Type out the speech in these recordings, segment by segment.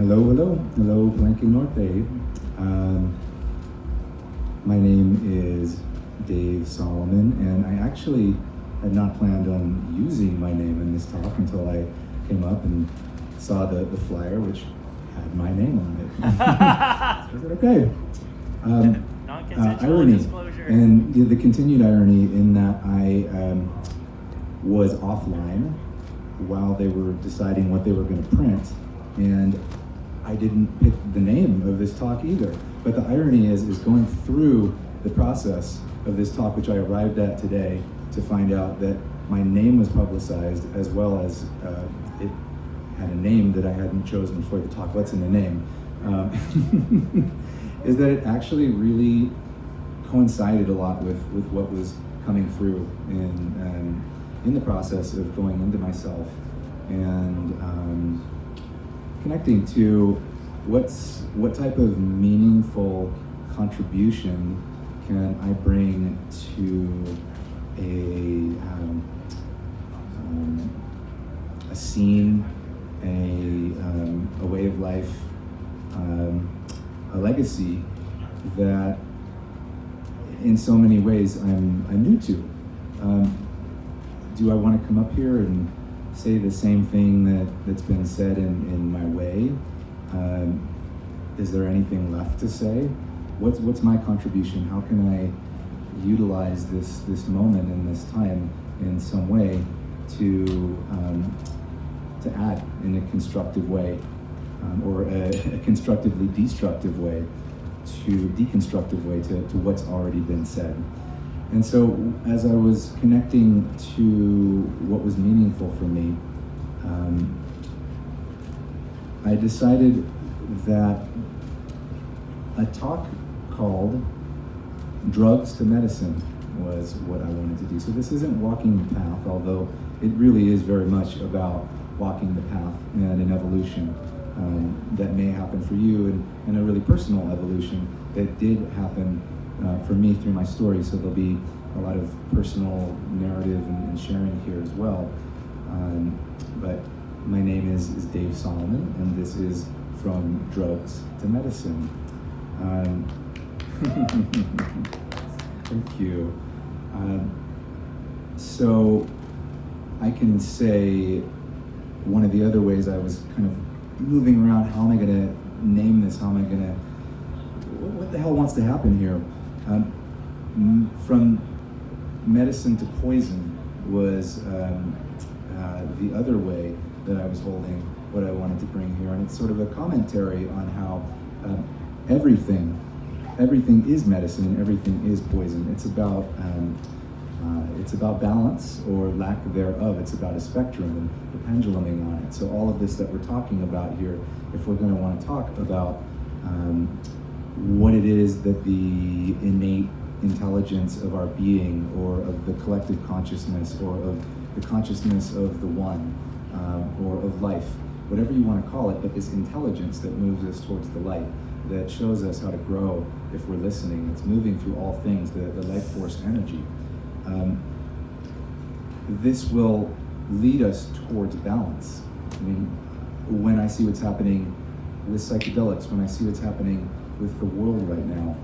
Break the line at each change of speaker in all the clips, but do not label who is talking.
Hello, Palenque Norte. My name is Dave Solomon, and I actually had not planned on using my name in this talk until I came up and saw the flyer, which had my name on it. So I said, okay.
Non-consensual
Irony,
disclosure.
and the continued irony in that I was offline while they were deciding what they were going to print, and I didn't pick the name of this talk either. But the irony is going through the process of this talk, which I arrived at today, to find out that my name was publicized, as well as it had a name that I hadn't chosen for the talk. What's in the name? Is that it actually really coincided a lot with what was coming through in the process of going into myself and connecting to what type of meaningful contribution can I bring to a scene, a way of life, a legacy that in so many ways I'm new to. Do I want to come up here and say the same thing that's been said in my way? Is there anything left to say? What's my contribution? How can I utilize this moment and this time in some way to add in a constructive way, or a constructively destructive way, deconstructive way to what's already been said? And so as I was connecting to what was meaningful for me, I decided that a talk called Drugs to Medicine was what I wanted to do. So this isn't walking the path, although it really is very much about walking the path and an evolution that may happen for you, and a really personal evolution that did happen for me through my story. So there'll be a lot of personal narrative and sharing here as well. But my name is Dave Solomon, and this is From Drugs to Medicine. Thank you. So I can say one of the other ways I was kind of moving around, how am I going to name this? How am I going to, what the hell wants to happen here? From medicine to poison was the other way that I was holding what I wanted to bring here. And it's sort of a commentary on how everything is medicine and everything is poison. It's about balance or lack thereof. It's about a spectrum and the penduluming on it. So all of this that we're talking about here, if we're going to want to talk about what it is that the innate intelligence of our being, or of the collective consciousness, or of the consciousness of the one, or of life, whatever you want to call it, but this intelligence that moves us towards the light, that shows us how to grow if we're listening. It's moving through all things, the life force energy. This will lead us towards balance. I mean, when I see what's happening with psychedelics, when I see what's happening with the world right now,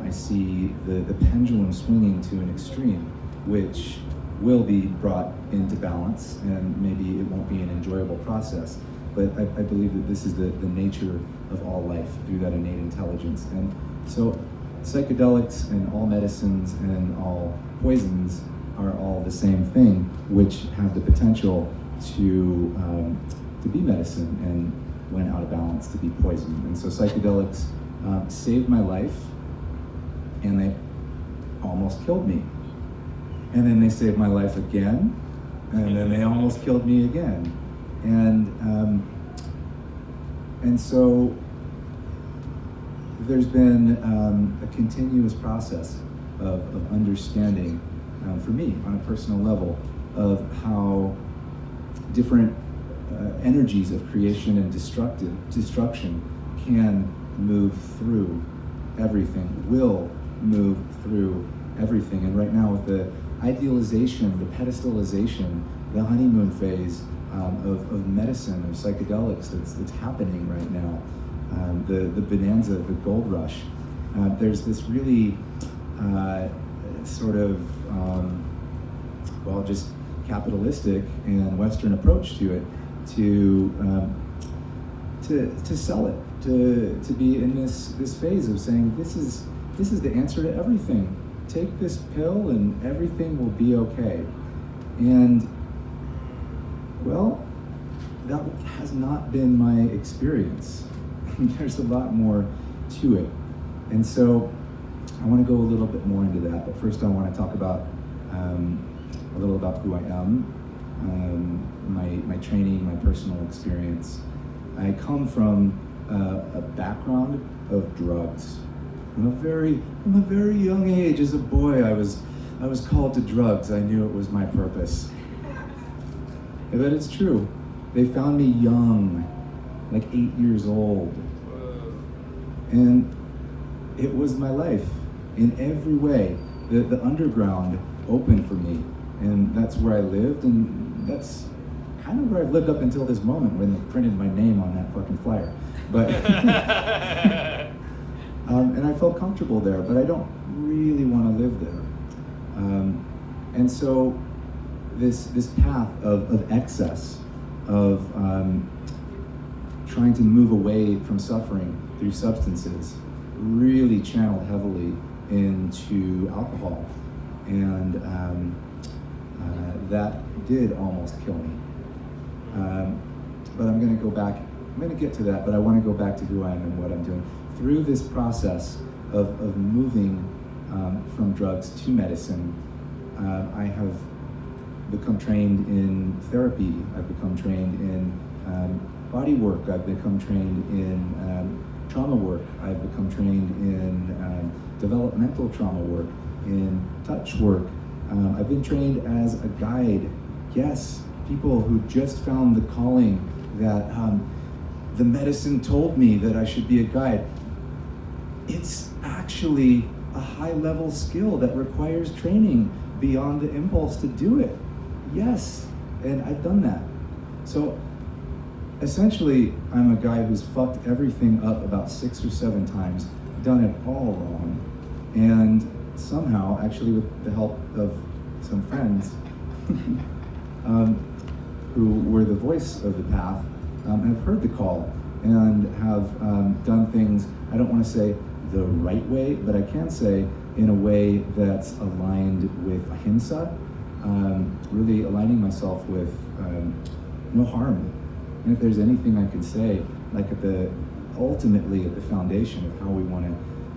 I see the pendulum swinging to an extreme, which will be brought into balance, and maybe it won't be an enjoyable process. But I believe that this is the nature of all life, through that innate intelligence. And so psychedelics and all medicines and all poisons are all the same thing, which have the potential to be medicine, and when out of balance, to be poison. And so psychedelics saved my life, and they almost killed me. And then they saved my life again, and then they almost killed me again. And so there's been a continuous process of understanding, for me on a personal level, of how different energies of creation and destruction can move through everything, will move through everything. And right now, with the idealization, the pedestalization, the honeymoon phase of medicine, of psychedelics that's happening right now. The bonanza, the gold rush. There's this really sort of, just capitalistic and Western approach to it, to sell it, to be in this phase of saying this is the answer to everything. Take this pill and everything will be okay. And well, that has not been my experience. There's a lot more to it. And so I want to go a little bit more into that, but first I want to talk about a little about who I am, my training, my personal experience. I come from a background of drugs. From a very young age, as a boy, I was called to drugs. I knew it was my purpose. But it's true. They found me young, like 8 years old. And it was my life in every way. The underground opened for me, and that's where I lived, and that's kind of where I've lived up until this moment when they printed my name on that fucking flyer. But and I felt comfortable there, but I don't really want to live there. And so this path of excess, of trying to move away from suffering through substances, really channeled heavily into alcohol, and that did almost kill me. But I'm going to go back. I'm going to get to that, but I want to go back to who I am and what I'm doing through this process of moving from drugs to medicine. I have become trained in therapy. I've become trained in body work. I've become trained in trauma work. I've become trained in developmental trauma work, in touch work. I've been trained as a guide. Yes, people who just found the calling that the medicine told me that I should be a guide. It's actually a high-level skill that requires training beyond the impulse to do it. Yes, and I've done that. So essentially, I'm a guy who's fucked everything up about 6 or 7 times, done it all wrong, and somehow, actually with the help of some friends who were the voice of the path, have heard the call and have done things, I don't want to say the right way, but I can say in a way that's aligned with ahimsa, really aligning myself with no harm. And if there's anything I can say, like ultimately at the foundation of how we want to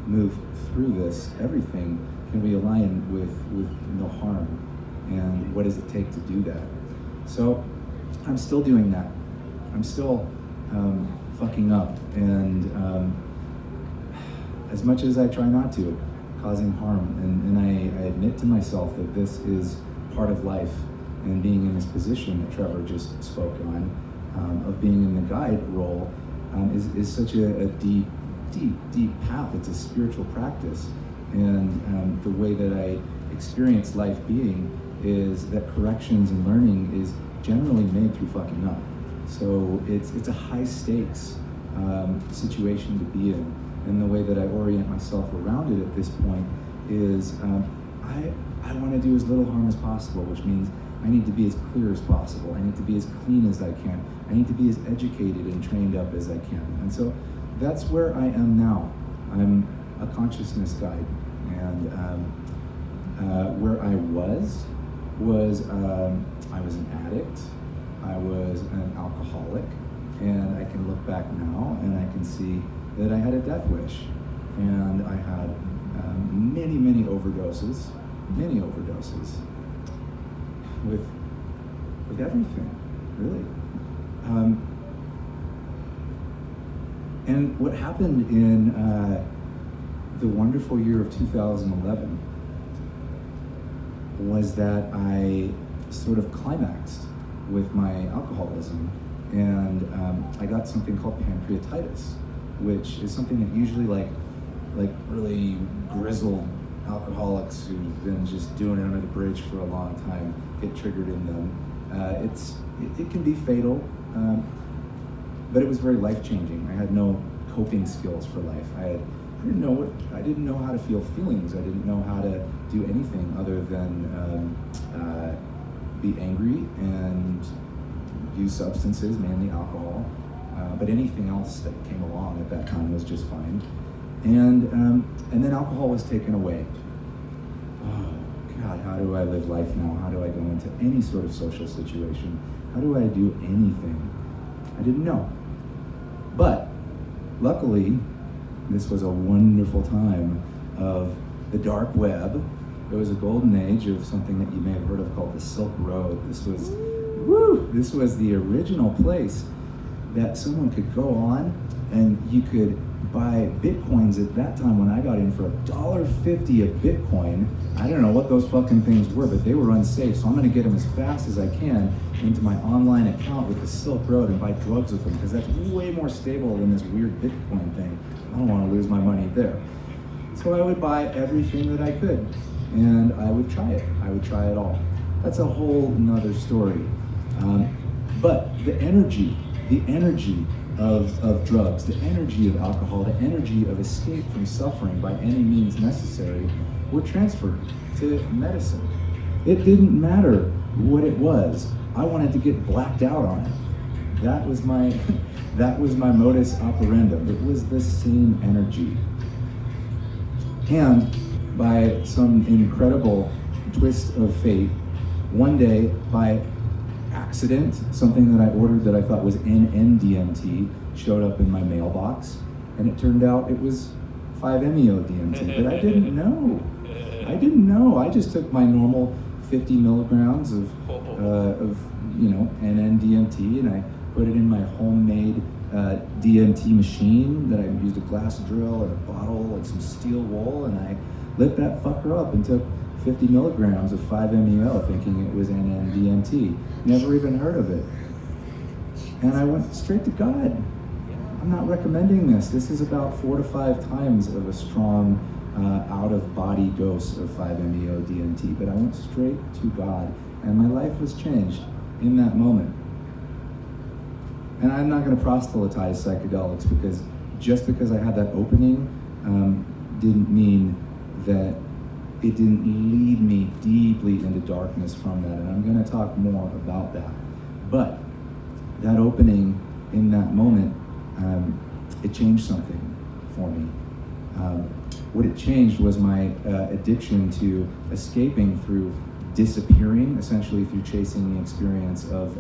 move through this, everything can we align with no harm, and what does it take to do that? So I'm still doing that. I'm still fucking up, and as much as I try not to, causing harm, and I admit to myself that this is part of life, and being in this position that Trevor just spoke on, of being in the guide role, is such a deep path. It's a spiritual practice, and the way that I experience life being is that corrections and learning is generally made through fucking up. So it's a high stakes situation to be in, and the way that I orient myself around it at this point is I want to do as little harm as possible, which means I need to be as clear as possible. I need to be as clean as I can. I need to be as educated and trained up as I can. And so that's where I am now. I'm a consciousness guide, and where I was I was an addict. I was an alcoholic, and I can look back now and I can see that I had a death wish, and I had many overdoses with everything, really. And what happened in the wonderful year of 2011 was that I sort of climaxed with my alcoholism, and I got something called pancreatitis, which is something that usually like really grizzled alcoholics who've been just doing it under the bridge for a long time get triggered in them. It's it can be fatal, but it was very life-changing. I had no coping skills for life. I didn't know how to feel feelings. I didn't know how to do anything other than be angry and use substances, mainly alcohol. But anything else that came along at that time was just fine. And then alcohol was taken away. Oh God, how do I live life now? How do I go into any sort of social situation? How do I do anything? I didn't know. But luckily, this was a wonderful time of the dark web. It was a golden age of something that you may have heard of called the Silk Road. This was the original place that someone could go on and you could buy Bitcoins at that time when I got in for $1.50 a Bitcoin. I don't know what those fucking things were, but they were unsafe, so I'm gonna get them as fast as I can into my online account with the Silk Road and buy drugs with them, because that's way more stable than this weird Bitcoin thing. I don't wanna lose my money there. So I would buy everything that I could, and I would try it. I would try it all. That's a whole nother story. But the energy of drugs, the energy of alcohol, the energy of escape from suffering by any means necessary were transferred to medicine. It didn't matter what it was. I wanted to get blacked out on it. That was my modus operandum. It was the same energy. And by some incredible twist of fate, one day, by accident, something that I ordered that I thought was NN-DMT showed up in my mailbox, and it turned out it was 5-MeO-DMT, but I didn't know. I just took my normal 50 milligrams of NN-DMT, and I put it in my homemade DMT machine that I used a glass drill and a bottle and some steel wool, and I lit that fucker up and took 50 milligrams of 5-MeO thinking it was NN-DMT. Never even heard of it. And I went straight to God. I'm not recommending this. This is about 4 to 5 times of a strong out-of-body dose of 5-MeO-DMT. But I went straight to God, and my life was changed in that moment. And I'm not going to proselytize psychedelics, because just because I had that opening didn't mean that it didn't lead me deeply into darkness from that, and I'm going to talk more about that. But that opening in that moment, it changed something for me. What it changed was my addiction to escaping through disappearing, essentially through chasing the experience of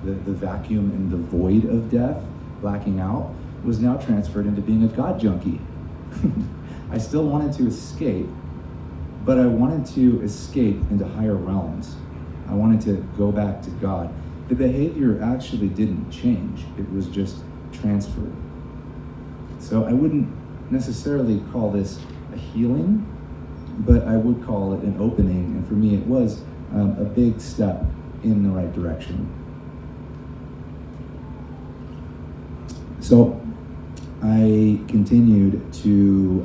the vacuum and the void of death, blacking out, was now transferred into being a God junkie. I still wanted to escape, but I wanted to escape into higher realms. I wanted to go back to God. The behavior actually didn't change. It was just transferred. So I wouldn't necessarily call this a healing, but I would call it an opening. And for me, it was a big step in the right direction. So I continued to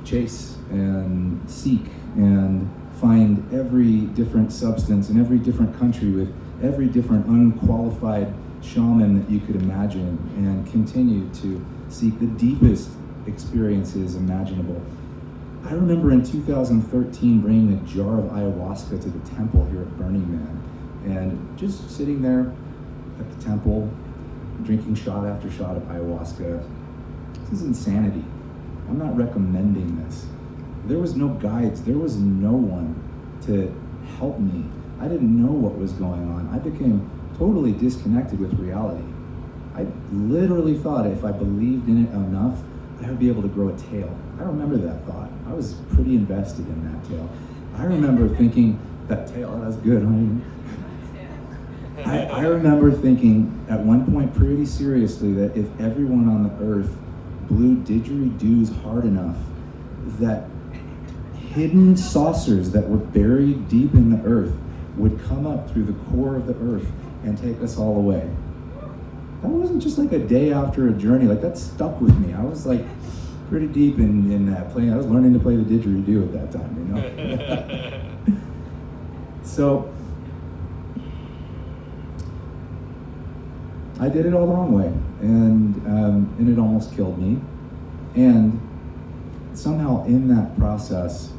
chase and seek and find every different substance in every different country with every different unqualified shaman that you could imagine, and continue to seek the deepest experiences imaginable. I remember in 2013 bringing a jar of ayahuasca to the temple here at Burning Man, and just sitting there at the temple, drinking shot after shot of ayahuasca. This is insanity. I'm not recommending this. There was no guides. There was no one to help me. I didn't know what was going on. I became totally disconnected with reality. I literally thought if I believed in it enough, I would be able to grow a tail. I remember that thought. I was pretty invested in that tail. I remember thinking, that tail, that's good, huh? I remember thinking at one point pretty seriously that if everyone on the earth blew didgeridoos hard enough, that hidden saucers that were buried deep in the earth would come up through the core of the earth and take us all away. That wasn't just like a day after a journey, like that stuck with me. I was like pretty deep in that playing. I was learning to play the didgeridoo at that time, you know? So I did it all the wrong way, and it almost killed me. And somehow in that process,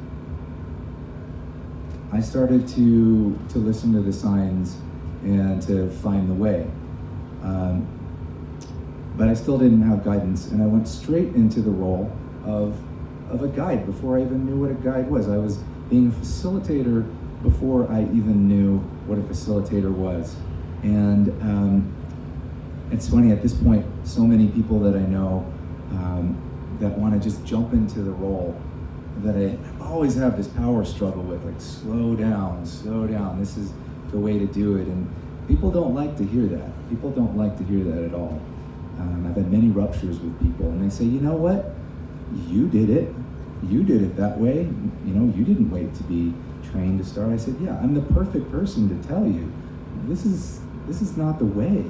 I started to listen to the signs and to find the way. But I still didn't have guidance, and I went straight into the role of a guide before I even knew what a guide was. I was being a facilitator before I even knew what a facilitator was. And it's funny, at this point, so many people that I know that want to just jump into the role, that I always have this power struggle with, like, slow down, this is the way to do it. And people don't like to hear that. People don't like to hear that at all. I've had many ruptures with people, and they say, you know what? You did it that way. You know, you didn't wait to be trained to start. I said, yeah, I'm the perfect person to tell you. This is not the way.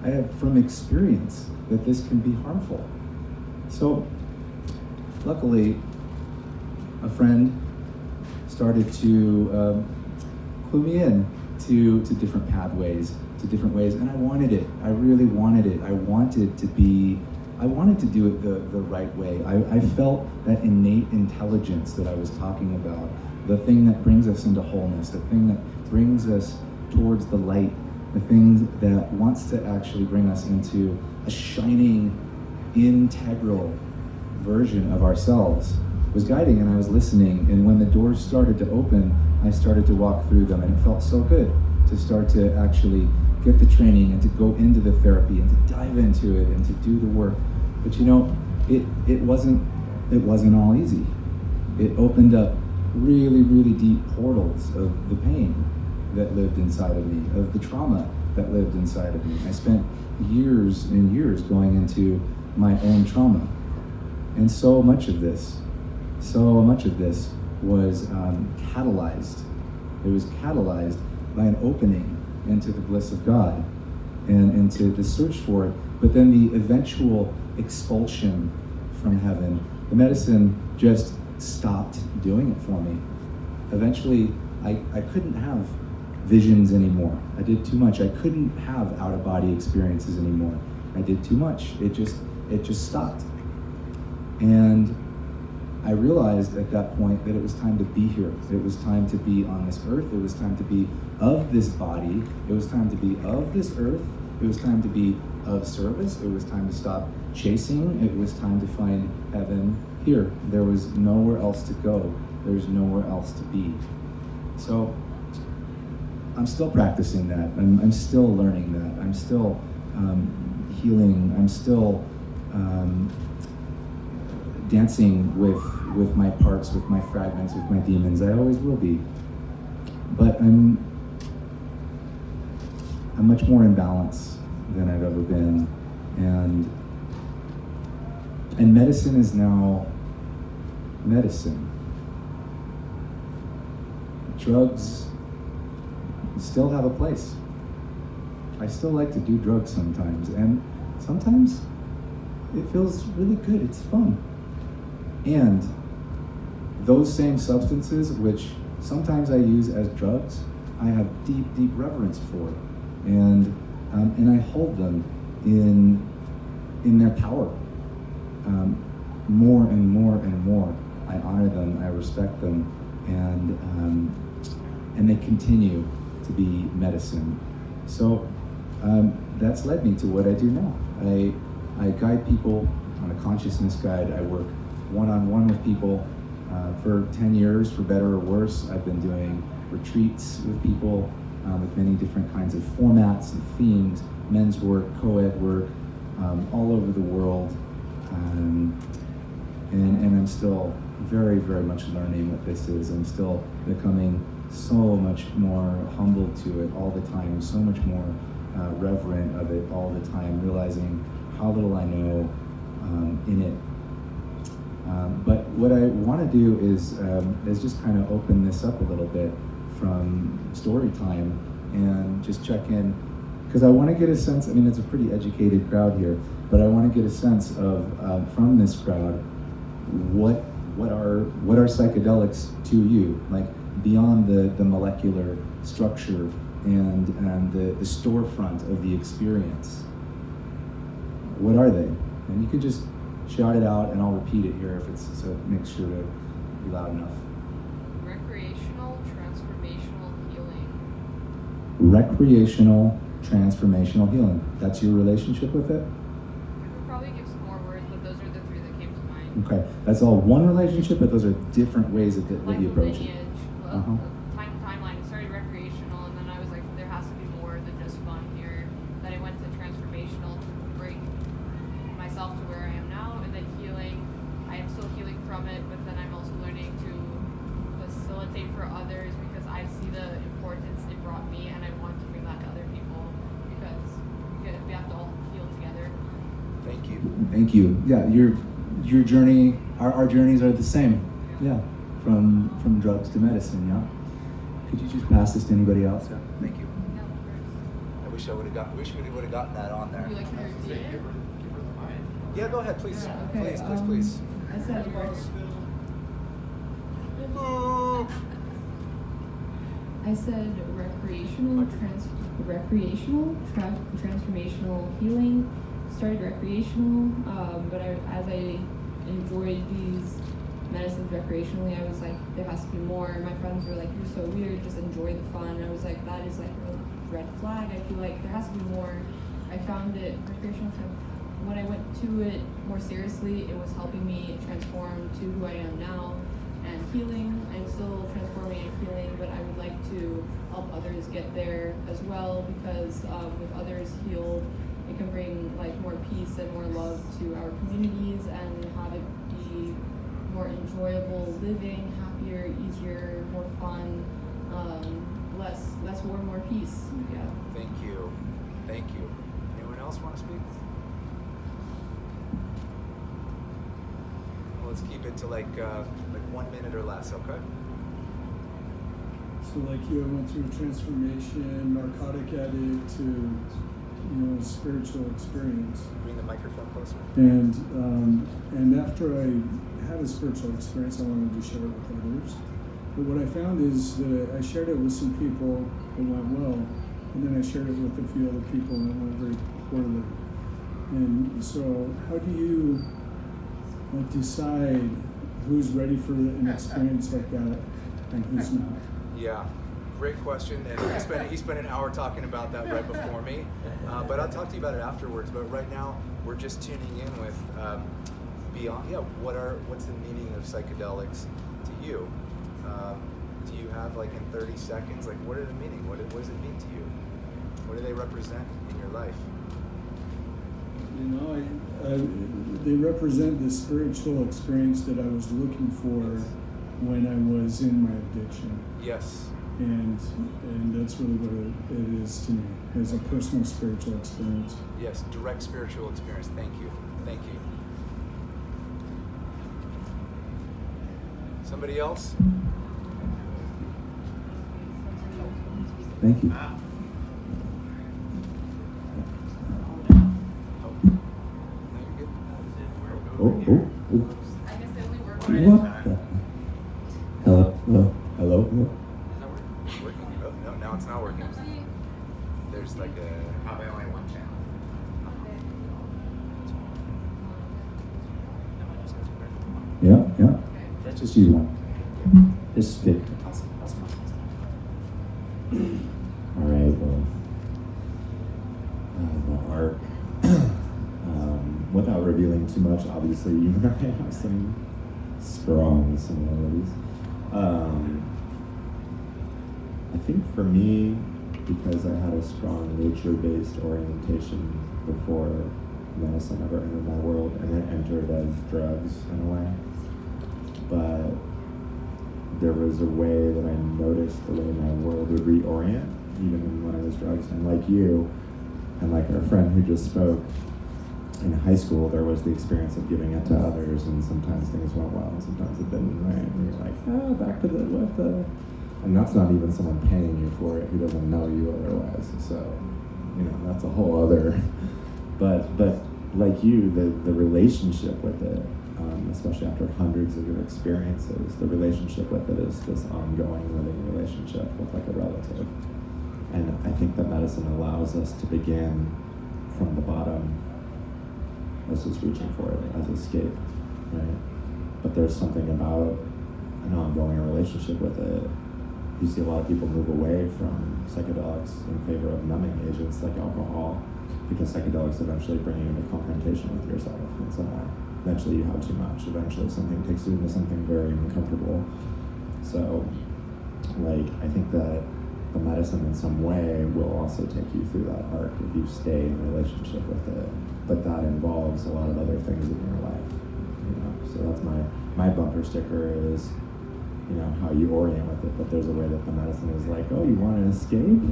I have from experience that this can be harmful. So, luckily, a friend started to clue me in to different pathways, to different ways, and I wanted it. I really wanted it. I wanted to do it the right way. I felt that innate intelligence that I was talking about, the thing that brings us into wholeness, the thing that brings us towards the light, the thing that wants to actually bring us into a shining, integral version of ourselves, was guiding, and I was listening. And when the doors started to open, I started to walk through them, and it felt so good to start to actually get the training and to go into the therapy and to dive into it and to do the work. But you know, it wasn't all easy. It opened up really, really deep portals of the pain that lived inside of me, of the trauma that lived inside of me. I spent years and years going into my own trauma. And so much of this was catalyzed. It was catalyzed by an opening into the bliss of God and into the search for it, but then the eventual expulsion from heaven. The medicine just stopped doing it for me. Eventually, I couldn't have visions anymore. I did too much. I couldn't have out-of-body experiences anymore. I did too much. It just stopped. And I realized at that point that it was time to be here. It was time to be on this earth. It was time to be of this body. It was time to be of this earth. It was time to be of service. It was time to stop chasing. It was time to find heaven here. There was nowhere else to go. There's nowhere else to be. So I'm still practicing that. I'm still learning that. I'm still healing. I'm still dancing with my parts, with my fragments, with my demons. I always will be. But I'm much more in balance than I've ever been. And medicine is now medicine. Drugs still have a place. I still like to do drugs sometimes, and sometimes it feels really good, it's fun. And those same substances, which sometimes I use as drugs, I have deep, deep reverence for. And I hold them in their power. More and more and more. I honor them, I respect them, and they continue to be medicine. So that's led me to what I do now. I guide people on a consciousness guide. I work one-on-one with people for 10 years, for better or worse. I've been doing retreats with people with many different kinds of formats and themes, men's work, co-ed work, all over the world. And I'm still very, very much learning what this is. I'm still becoming so much more humble to it all the time, so much more reverent of it all the time, realizing how little I know in it. But what I want to do is just kind of open this up a little bit from story time and just check in, because I want to get a sense. I mean, it's a pretty educated crowd here, but I want to get a sense of from this crowd what are psychedelics to you, like beyond the molecular structure and the storefront of the experience. What are they? And you can just shout it out, and I'll repeat it here if it's so it makes sure to be loud enough.
Recreational, transformational healing.
Recreational, transformational healing. That's your relationship with it?
I could probably give some more words, but those are the three that came to mind.
Okay, that's all one relationship, but those are different ways that
Like
you
the
approach it.
lineage, timeline. It started recreational, and then I was like, there has to be more than just fun here. Then I went to transformational to bring myself to where I am now, and then healing. I am still healing from it, but then I'm also learning to facilitate for others because I see the importance it brought me, and I want to bring that to other people because we have to all heal together.
Thank you. Thank you. Yeah, your journey, our journeys are the same. Yeah, from drugs to medicine. Yeah. Could you just pass this to anybody else? Yeah. Thank you.
Yeah, of course.
I wish we would have gotten that on there.
Would you like me to repeat it?
Yeah, go ahead, please.
Yeah, okay,
Please.
I said transformational healing. Started recreational, but as I enjoyed these medicines recreationally, I was like, there has to be more. My friends were like, you're so weird, just enjoy the fun. I was like, that is like a red flag. I feel like there has to be more. I found it recreational. When I went to it more seriously, it was helping me transform to who I am now. And healing, I'm still transforming and healing, but I would like to help others get there as well because with others healed, it can bring like more peace and more love to our communities and have it be more enjoyable living, happier, easier, more fun, less war, more peace. Yeah.
Thank you. Anyone else want to speak? Well, let's keep it to like 1 minute or less, okay?
So like you, I went through a transformation, narcotic addict to, spiritual experience.
Bring the microphone closer.
And after I had a spiritual experience, I wanted to share it with others. But what I found is that I shared it with some people that went well, and then I shared it with a few other people that went very poorly. And so how do you decide who's ready for an experience like that and who's not?
Yeah, great question. And he spent an hour talking about that right before me. But I'll talk to you about it afterwards. But right now, we're just tuning in with beyond. Yeah, what's the meaning of psychedelics to you? Do you have like in 30 seconds, like what are the meaning? What does it mean to you? What do they represent in your life?
They represent the spiritual experience that I was looking for when I was in my addiction.
Yes.
And that's really what it is to me, as a personal spiritual experience.
Yes, direct spiritual experience. Thank you. Somebody else? Thank you. Oh.
I guess they only work
What?
on
Hello?
Is that working?
Oh, no, now it's not working. There's like a...
Probably only one channel.
Yeah. Let's just use one. This is good.
Awesome.
All right, well, the arc, without revealing too much, obviously you and I have some strong similarities. I think for me, because I had a strong nature-based orientation before medicine ever entered my world, and it entered as drugs in a way, but there was a way that I noticed the way my world would reorient, even when I was drugs. And like you, and like our friend who just spoke, in high school there was the experience of giving it to others, and sometimes things went well, and sometimes it didn't, right? And you're like, back to and that's not even someone paying you for it who doesn't know you otherwise. So, that's a whole other, but like you, the relationship with it, especially after hundreds of your experiences, the relationship with it is this ongoing living relationship with like a relative. And I think that medicine allows us to begin from the bottom as just reaching for it as escape, right? But there's something about an ongoing relationship with it. You see a lot of people move away from psychedelics in favor of numbing agents like alcohol, because psychedelics eventually bring you into confrontation with yourself in some way. Eventually you have too much. Eventually something takes you into something very uncomfortable. So, like, I think that the medicine in some way will also take you through that arc if you stay in a relationship with it. But that involves a lot of other things in your life, you know. So that's my bumper sticker is, you know, how you orient with it. But there's a way that the medicine is like, oh, you want to escape?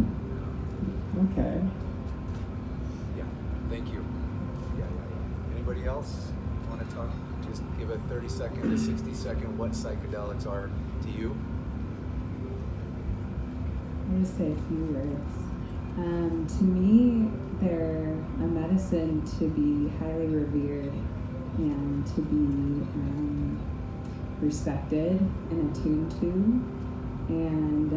Okay.
Yeah, thank you. Yeah. Anybody else want to talk? Just give a 30-second to 60-second what psychedelics are to you.
I'm going to say a few words. To me, they're a medicine to be highly revered and to be respected and attuned to. And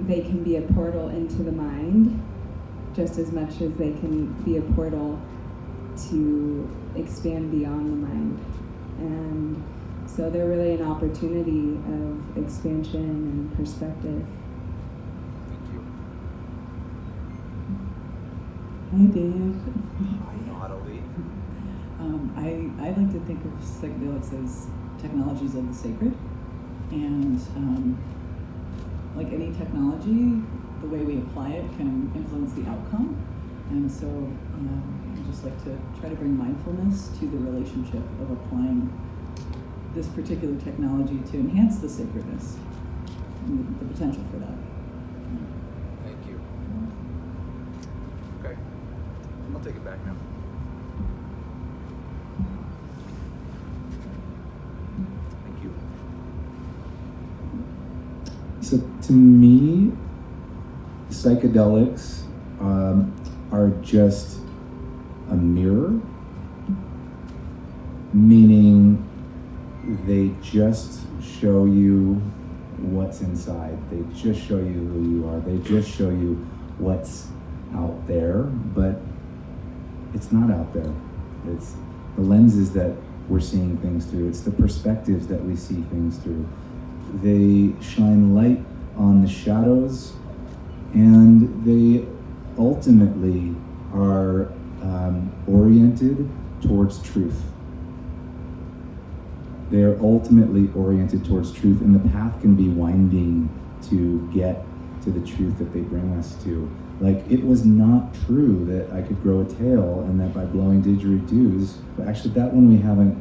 they can be a portal into the mind just as much as they can be a portal to expand beyond the mind. And so they're really an opportunity of expansion and perspective.
Thank you.
Hi, Dave.
Hi, Natalie.
I like to think of psychedelics as technologies of the sacred, and like any technology, the way we apply it can influence the outcome. And so I just like to try to bring mindfulness to the relationship of applying this particular technology to enhance the sacredness and the potential for that.
Thank you. Okay, I'll take it back now. Thank you.
So to me, psychedelics are just a mirror, meaning they just show you what's inside. They just show you who you are. They just show you what's out there, but it's not out there. It's the lenses that we're seeing things through. It's the perspectives that we see things through. They shine light on the shadows, and they ultimately are oriented towards truth. They are ultimately oriented towards truth, and the path can be winding to get to the truth that they bring us to. Like, it was not true that I could grow a tail and that by blowing didgeridoos, but actually that one we haven't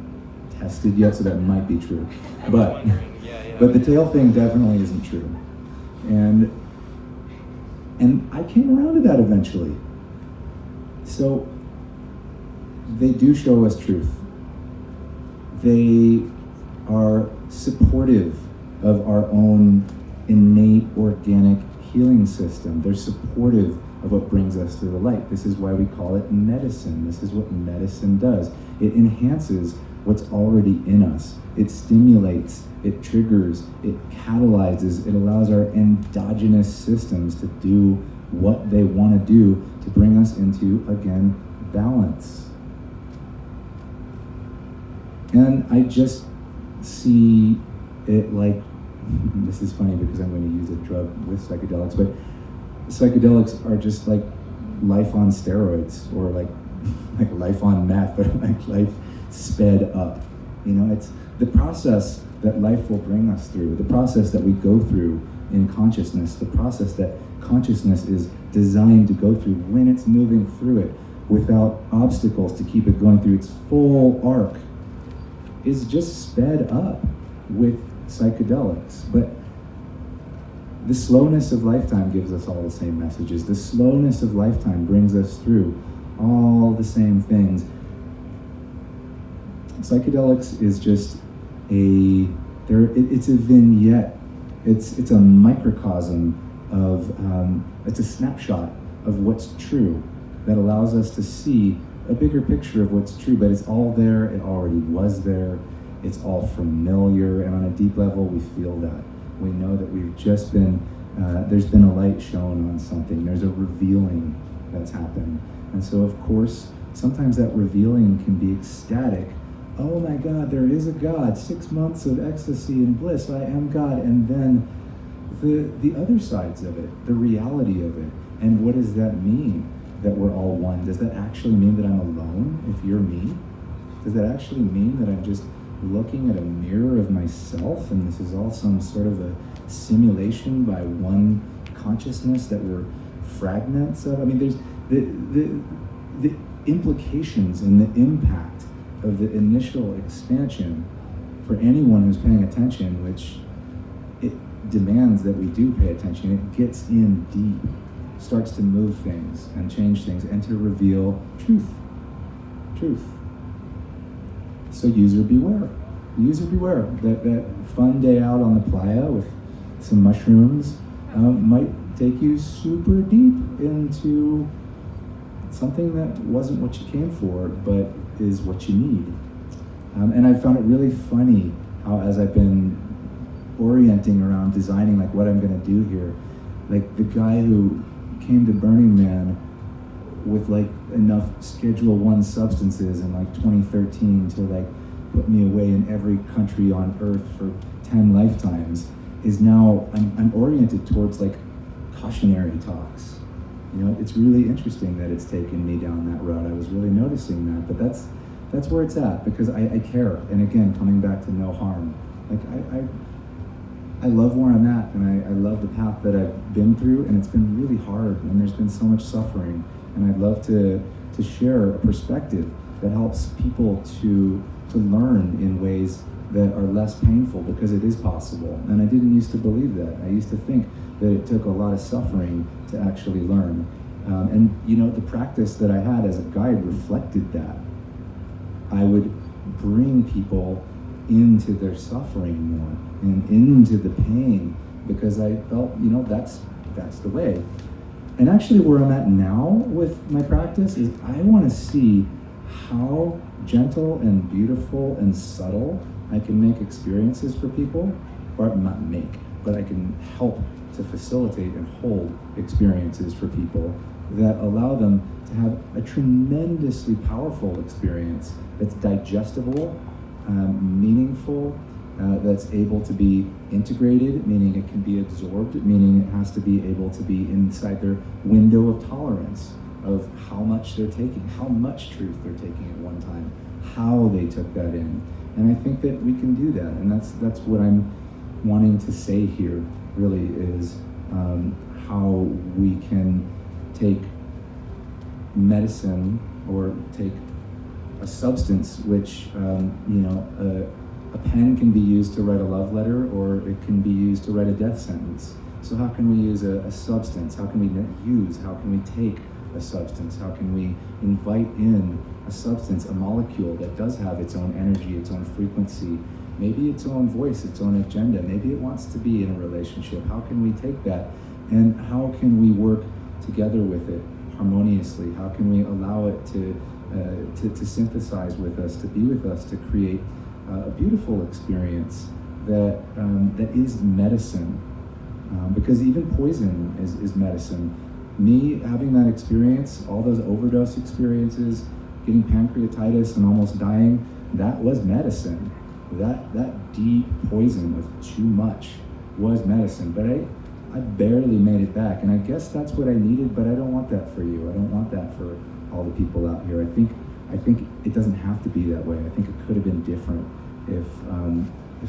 tested yet, so that might be true. But the tail thing definitely isn't true. And I came around to that eventually. So they do show us truth. They are supportive of our own innate organic healing system. They're supportive of what brings us to the light. This is why we call it medicine. This is what medicine does. It enhances what's already in us. It stimulates, it triggers, it catalyzes, it allows our endogenous systems to do what they want to do to bring us into, again, balance. And I just see it like, this is funny because I'm going to use a drug with psychedelics, but psychedelics are just like life on steroids, or like life on meth, but like life sped up. You know, it's the process that life will bring us through, the process that we go through in consciousness, the process that consciousness is designed to go through when it's moving through it without obstacles to keep it going through its full arc, is just sped up with psychedelics. But the slowness of lifetime gives us all the same messages. The slowness of lifetime brings us through all the same things. Psychedelics is just it's a vignette. It's a microcosm of, it's a snapshot of what's true that allows us to see a bigger picture of what's true, but it's all there, it already was there, it's all familiar, and on a deep level we feel that. We know that we've just been, there's been a light shown on something. There's a revealing that's happened. And so, of course, sometimes that revealing can be ecstatic. Oh my God, there is a God. 6 months of ecstasy and bliss. I am God. And then the other sides of it, the reality of it. And what does that mean, that we're all one? Does that actually mean that I'm alone if you're me? Does that actually mean that I'm just looking at a mirror of myself and this is all some sort of a simulation by one consciousness that we're fragments of? I mean, there's the implications and the impact of the initial expansion for anyone who's paying attention, which it demands that we do pay attention. It gets in deep, starts to move things and change things and to reveal truth. So user beware. User beware. That fun day out on the playa with some mushrooms might take you super deep into something that wasn't what you came for, but is what you need. And I found it really funny how, as I've been orienting around designing like what I'm gonna do here, like the guy who came to Burning Man with like enough Schedule 1 substances in like 2013 to like put me away in every country on earth for 10 lifetimes is now, I'm oriented towards like cautionary talks. You know, it's really interesting that it's taken me down that road. I was really noticing that, but that's where it's at because I care. And again, coming back to no harm, like I love where I'm at, and I love the path that I've been through, and it's been really hard, and there's been so much suffering, and I'd love to share a perspective that helps people to learn in ways that are less painful, because it is possible. And I didn't used to believe that. I used to think that it took a lot of suffering to actually learn. And you know, the practice that I had as a guide reflected that. I would bring people into their suffering more and into the pain because I felt, you know, that's the way. And actually where I'm at now with my practice is I want to see how gentle and beautiful and subtle I can make experiences for people, or not make, but I can help to facilitate and hold experiences for people that allow them to have a tremendously powerful experience that's digestible, meaningful, that's able to be integrated, meaning it can be absorbed, meaning it has to be able to be inside their window of tolerance of how much they're taking, how much truth they're taking at one time, how they took that in. And I think that we can do that, and that's what I'm wanting to say here, really, is how we can take medicine or take a substance which, you know, a pen can be used to write a love letter, or it can be used to write a death sentence. So how can we use a substance? How can we take a substance? How can we invite in a substance, a molecule that does have its own energy, its own frequency, maybe its own voice, its own agenda, maybe it wants to be in a relationship. How can we take that, and how can we work together with it harmoniously? How can we allow it to synthesize with us, to be with us, to create a beautiful experience that is medicine, because even poison is medicine. Me having that experience, all those overdose experiences, getting pancreatitis and almost dying, that was medicine. That deep poison of too much was medicine, but I barely made it back, and I guess that's what I needed, but I don't want that for you. I don't want that for all the people out here. I think it doesn't have to be that way. I think it could have been different if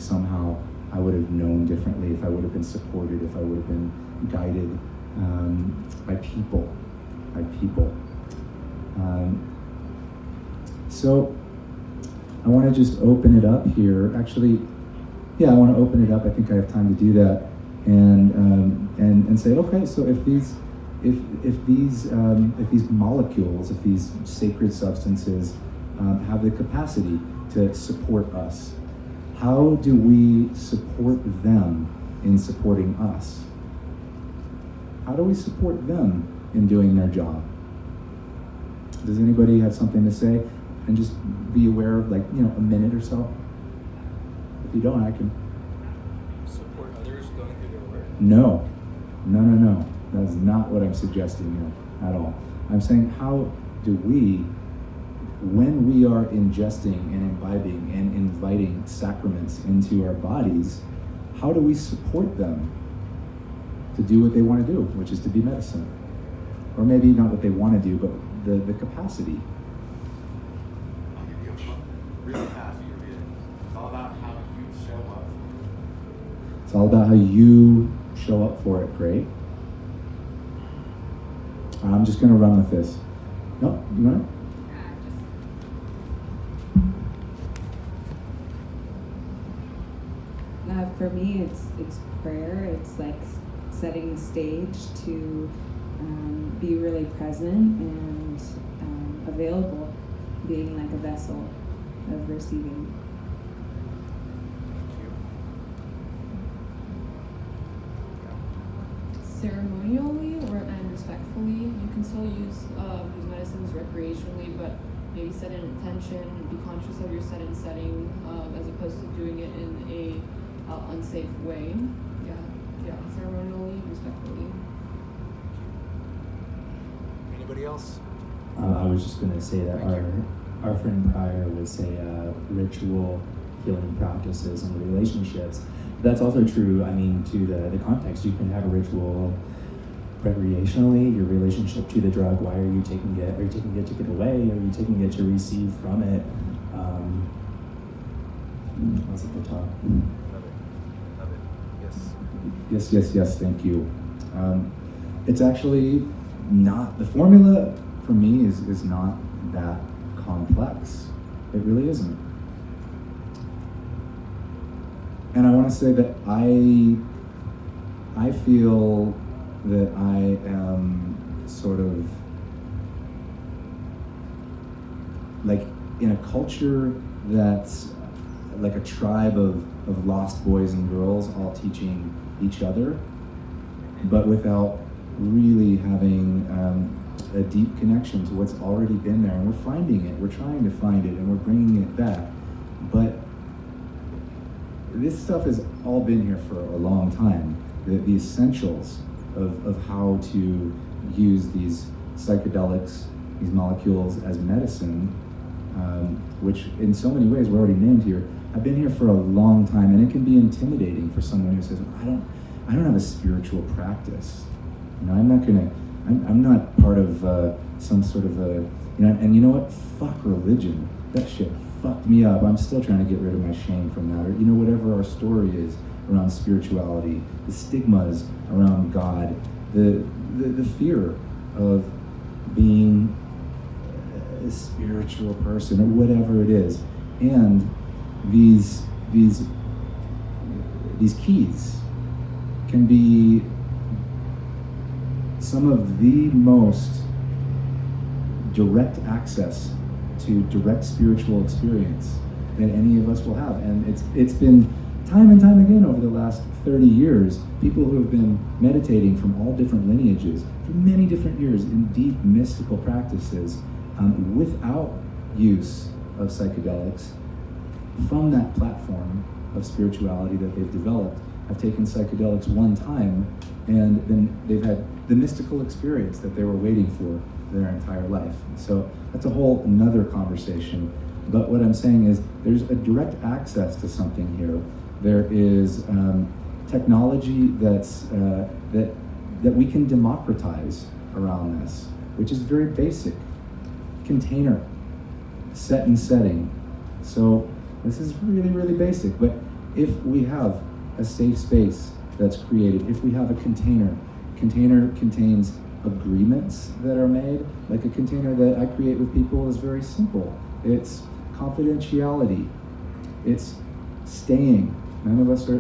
somehow I would have known differently, if I would have been supported, if I would have been guided by people. So I want to just open it up here. Actually, yeah, I want to open it up. I think I have time to do that, and say, okay, so if these molecules, if these sacred substances have the capacity to support us, how do we support them in supporting us? How do we support them in doing their job? Does anybody have something to say? And just be aware of, like, you know, a minute or so. If you don't, I can.
Support others. Go
No. That is not what I'm suggesting here at all. I'm saying, how do we, when we are ingesting and imbibing and inviting sacraments into our bodies, how do we support them to do what they want to do, which is to be medicine? Or maybe not what they want to do, but the capacity.
I'll give you a really fast review. It's all about how you show up.
It's all about how you show up for it. Great. I'm just going to run with this. No, you want it?
For me, it's prayer. It's like setting the stage to be really present and available, being like a vessel of receiving.
Ceremonially and respectfully, you can still use these medicines recreationally, but maybe set an intention, be conscious of your set and setting, as opposed to doing it in a unsafe way. Yeah, ceremonially, respectfully.
Anybody else?
I was just going to say that our friend Pryor would say ritual healing practices and relationships. That's also true, I mean, to the context. You can have a ritual recreationally, your relationship to the drug. Why are you taking it? Are you taking it to get away? Are you taking it to receive from it? That's a good talk.
Love it.
Yes, thank you. It's actually not, the formula for me is not that complex. It really isn't. And I want to say that I feel that I am sort of like in a culture that's like a tribe of lost boys and girls all teaching each other, but without really having a deep connection to what's already been there. And we're finding it, we're trying to find it, and we're bringing it back. But this stuff has all been here for a long time. The essentials of how to use these psychedelics, these molecules as medicine, which in so many ways were already named here, have been here for a long time, and it can be intimidating for someone who says, I don't have a spiritual practice. You know, I'm not part of some sort of a, you know, and you know what? Fuck religion. That shit fucked me up. I'm still trying to get rid of my shame from that, or you know, whatever our story is around spirituality, the stigmas around God, the fear of being a spiritual person or whatever it is, and these keys can be some of the most direct access to direct spiritual experience that any of us will have. And it's been time and time again over the last 30 years, people who have been meditating from all different lineages for many different years in deep mystical practices without use of psychedelics, from that platform of spirituality that they've developed, have taken psychedelics one time, and then they've had the mystical experience that they were waiting for their entire life. So that's a whole another conversation. But what I'm saying is there's a direct access to something here. There is technology that's that we can democratize around this, which is very basic. Container, set and setting. So this is really, really basic. But if we have a safe space that's created, if we have a container contains agreements that are made. Like a container that I create with people is very simple. It's confidentiality. It's staying. Neither of us are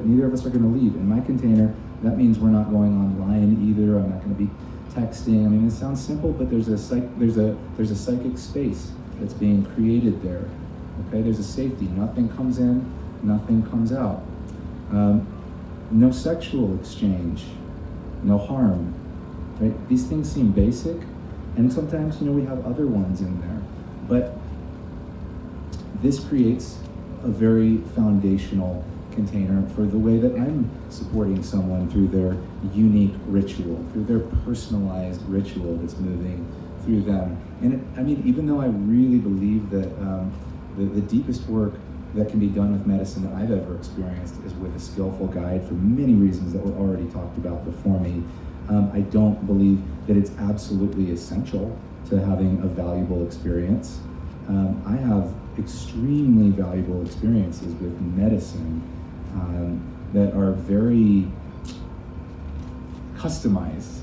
going to leave. In my container, that means we're not going online either. I'm not going to be texting. I mean, it sounds simple, but there's a psychic space that's being created there. Okay, there's a safety. Nothing comes in, nothing comes out. No sexual exchange, no harm. Right? These things seem basic, and sometimes, we have other ones in there. But this creates a very foundational container for the way that I'm supporting someone through their unique ritual, through their personalized ritual that's moving through them. And I mean, even though I really believe that the deepest work that can be done with medicine that I've ever experienced is with a skillful guide for many reasons that were already talked about before me. I don't believe that it's absolutely essential to having a valuable experience. I have extremely valuable experiences with medicine that are very customized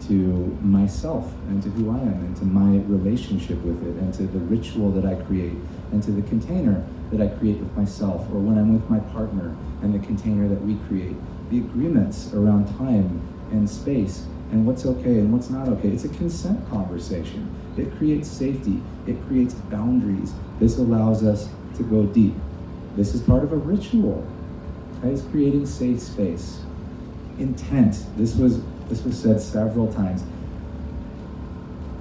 to myself and to who I am and to my relationship with it and to the ritual that I create and to the container that I create with myself, or when I'm with my partner and the container that we create. The agreements around time and space and what's okay and what's not okay. It's a consent conversation. It creates safety. It creates boundaries. This allows us to go deep. This is part of a ritual. Okay? It's creating safe space. Intent. This was said several times.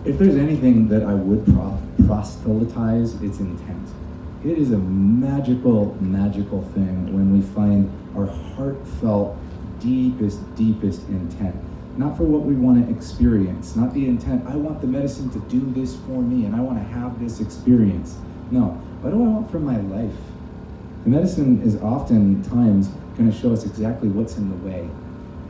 If there's anything that I would proselytize, it's intent. It is a magical, magical thing when we find our heartfelt, deepest intent. Not for what we want to experience, not the intent, I want the medicine to do this for me and I want to have this experience. No, what do I want from my life? The medicine is oftentimes going to show us exactly what's in the way.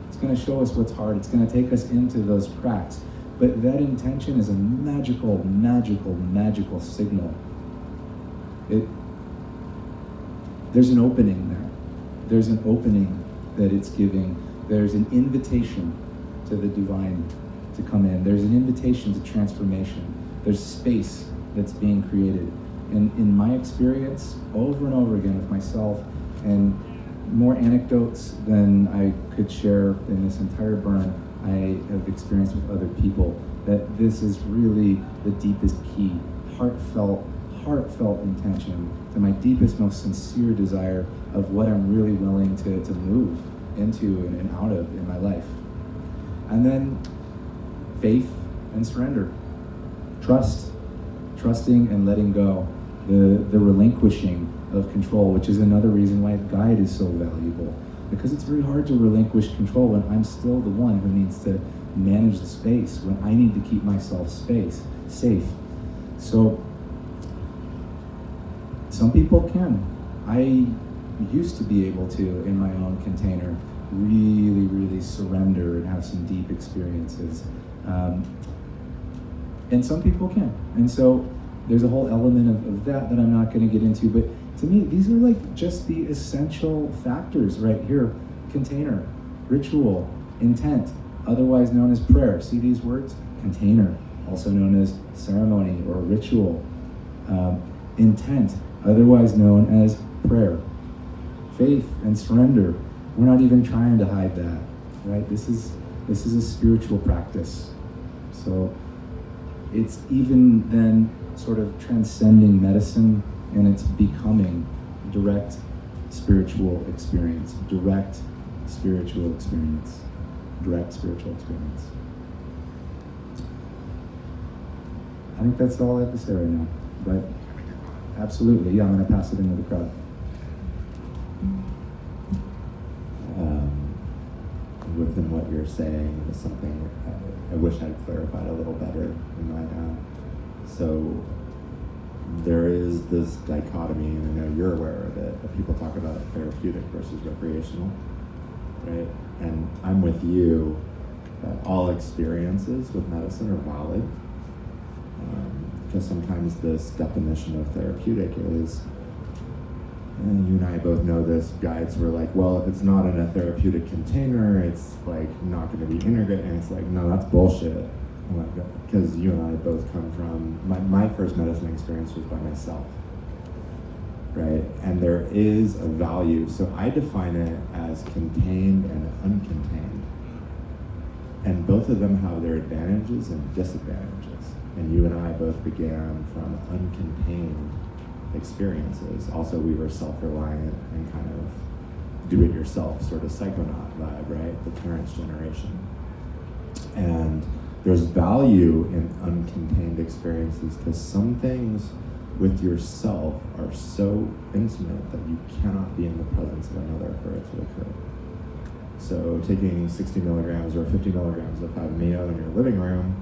It's going to show us what's hard. It's going to take us into those cracks. But that intention is a magical, magical, magical signal. There's an opening there. There's an opening that it's giving. There's an invitation to the divine to come in. There's an invitation to transformation. There's space that's being created. And in my experience, over and over again with myself, and more anecdotes than I could share in this entire burn, I have experienced with other people, that this is really the deepest key, heartfelt intention to my deepest, most sincere desire of what I'm really willing to move into and out of in my life. And then faith and surrender. Trusting and letting go. The relinquishing of control, which is another reason why a guide is so valuable. Because it's very hard to relinquish control when I'm still the one who needs to manage the space, when I need to keep myself safe. So, some people can. I used to be able to, in my own container, really, really surrender and have some deep experiences. And some people can. And so there's a whole element of that I'm not going to get into. But to me, these are like just the essential factors right here. Container, ritual, intent, otherwise known as prayer. See these words? Container, also known as ceremony or ritual. Intent, otherwise known as prayer. Faith and surrender. We're not even trying to hide that, right? This is a spiritual practice. So it's even then sort of transcending medicine, and it's becoming direct spiritual experience. Direct spiritual experience. I think that's all I have to say right now. But absolutely, yeah, I'm going to pass it into the crowd.
Within what you're saying is something I wish I'd clarified a little better in my so there is this dichotomy, and I know you're aware of it, that people talk about therapeutic versus recreational, right? And I'm with you that all experiences with medicine are valid, because sometimes this definition of therapeutic is, and you and I both know this, guides were like, well, if it's not in a therapeutic container, it's like not going to be integrated. And it's like, no, that's bullshit. Because you and I both come from, my first medicine experience was by myself, right? And there is a value. So I define it as contained and uncontained. And both of them have their advantages and disadvantages. And you and I both began from uncontained experiences. Also, we were self-reliant and kind of do-it-yourself sort of psychonaut vibe, right? The parents' generation. And there's value in uncontained experiences because some things with yourself are so intimate that you cannot be in the presence of another for it to occur. So taking 60 milligrams or 50 milligrams of 5-MeO in your living room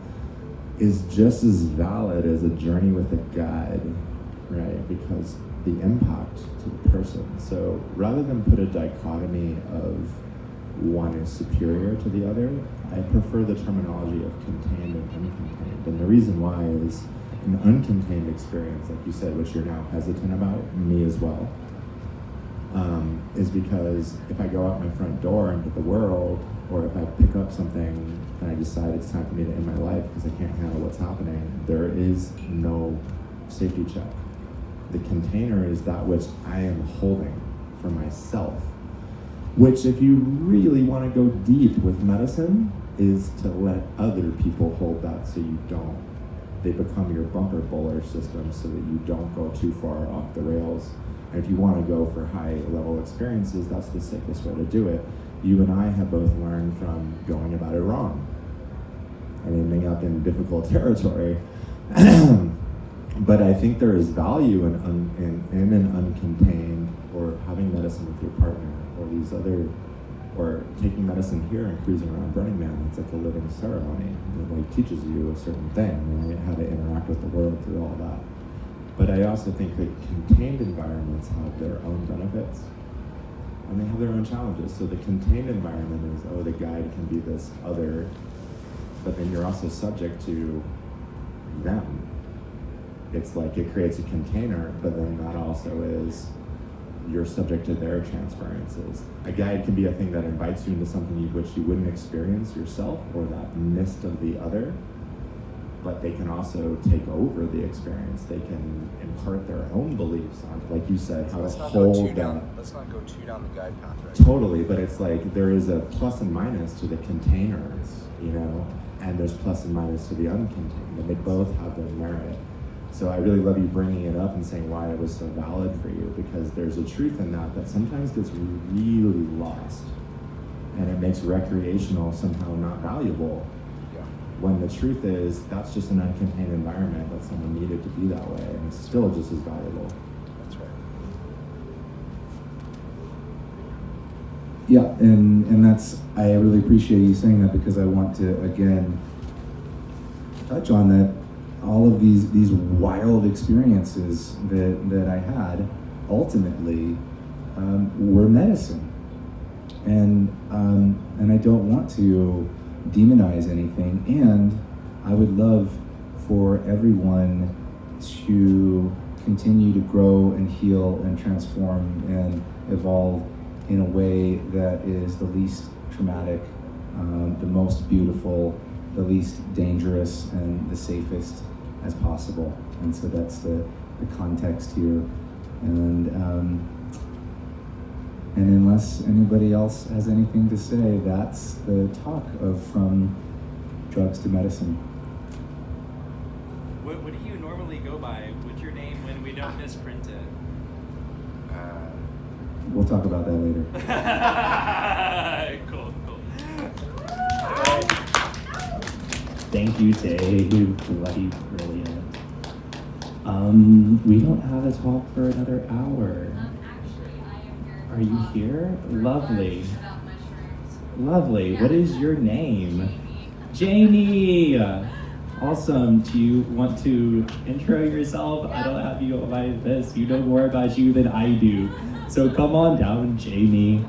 is just as valid as a journey with a guide, right? Because the impact to the person. So rather than put a dichotomy of one is superior to the other, I prefer the terminology of contained and uncontained. And the reason why is an uncontained experience, like you said, which you're now hesitant about, me as well, is because if I go out my front door into the world, or if I pick up something and I decide it's time for me to end my life because I can't handle what's happening, there is no safety check. The container is that which I am holding for myself, which if you really want to go deep with medicine is to let other people hold that so you don't. They become your bumper bowler system so that you don't go too far off the rails. And if you want to go for high level experiences, that's the safest way to do it. You and I have both learned from going about it wrong and ending up in difficult territory. But I think there is value in an uncontained, or having medicine with your partner, or these other, or taking medicine here and cruising around Burning Man. It's like a living ceremony. It like teaches you a certain thing, right? How to interact with the world through all that. But I also think that contained environments have their own benefits, and they have their own challenges. So the contained environment is, oh, the guide can be this other, but then you're also subject to them. It's like it creates a container, but then that also is, you're subject to their transferences. A guide can be a thing that invites you into something which you wouldn't experience yourself, or that mist of the other, but they can also take over the experience. They can impart their own beliefs on, like you said, how
Let's
to
not go
hold
too
that.
down. Let's not go too down the guide path, right?
Totally, but it's like there is a plus and minus to the containers, you know, and there's plus and minus to the uncontained, and they both have their merit. So I really love you bringing it up and saying why it was so valid for you, because there's a truth in that that sometimes gets really lost, and it makes recreational somehow not valuable.
Yeah.
When the truth is, that's just an uncontained environment that someone needed to be that way, and it's still just as valuable.
That's right.
Yeah, and that's, I really appreciate you saying that, because I want to again touch on that. All of these wild experiences that I had ultimately were medicine, and I don't want to demonize anything, and I would love for everyone to continue to grow and heal and transform and evolve in a way that is the least traumatic, the most beautiful, the least dangerous, and the safest as possible. And so that's the context here. And unless anybody else has anything to say, that's the talk of From Drugs to Medicine.
What do you normally go by? What's your name when we don't misprint it?
We'll talk about that later.
Cool.
Thank you, Dave. Bloody brilliant. We don't have a talk for another hour.
Actually, I am here.
Are you here? Lovely.
About mushrooms.
Lovely.
Yeah.
What is your name? Jamie. Awesome. Do you want to intro yourself? I don't have you on my list. You know more about you than I do. So come on down, Jamie.